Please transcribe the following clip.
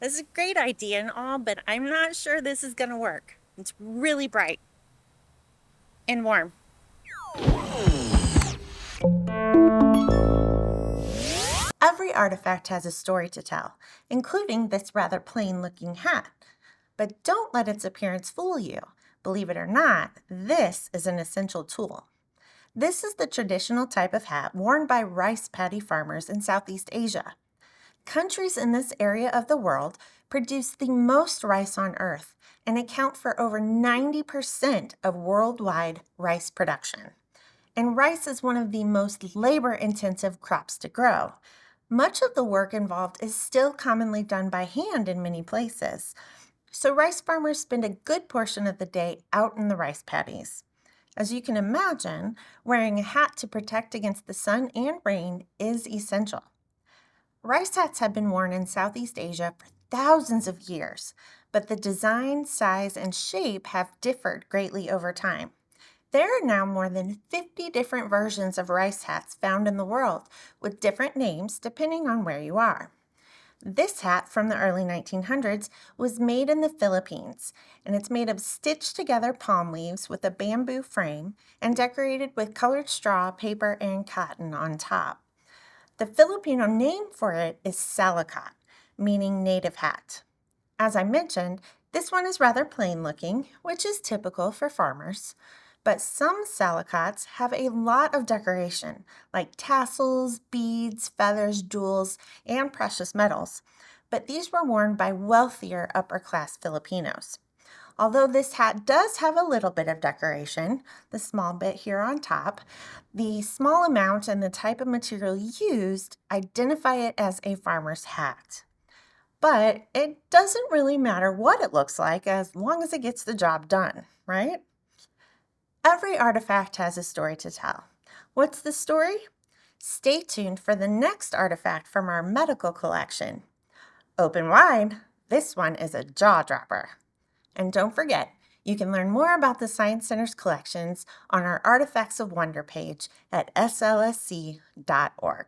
This is a great idea and all, but I'm not sure this is going to work. It's really bright and warm. Every artifact has a story to tell, including this rather plain-looking hat. But don't let its appearance fool you. Believe it or not, this is an essential tool. This is the traditional type of hat worn by rice paddy farmers in Southeast Asia. Countries in this area of the world produce the most rice on Earth and account for over 90% of worldwide rice production. And rice is one of the most labor-intensive crops to grow. Much of the work involved is still commonly done by hand in many places. So rice farmers spend a good portion of the day out in the rice paddies. As you can imagine, wearing a hat to protect against the sun and rain is essential. Rice hats have been worn in Southeast Asia for thousands of years, but the design, size, and shape have differed greatly over time. There are now more than 50 different versions of rice hats found in the world, with different names depending on where you are. This hat from the early 1900s was made in the Philippines, and it's made of stitched together palm leaves with a bamboo frame and decorated with colored straw, paper, and cotton on top. The Filipino name for it is Salakot, meaning native hat. As I mentioned, this one is rather plain looking, which is typical for farmers. But some Salakots have a lot of decoration, like tassels, beads, feathers, jewels, and precious metals. But these were worn by wealthier upper-class Filipinos. Although this hat does have a little bit of decoration, the small bit here on top, the small amount and the type of material used identify it as a farmer's hat. But it doesn't really matter what it looks like as long as it gets the job done, right? Every artifact has a story to tell. What's the story? Stay tuned for the next artifact from our medical collection. Open wide, this one is a jaw dropper. And don't forget, you can learn more about the Science Center's collections on our Artifacts of Wonder page at slsc.org.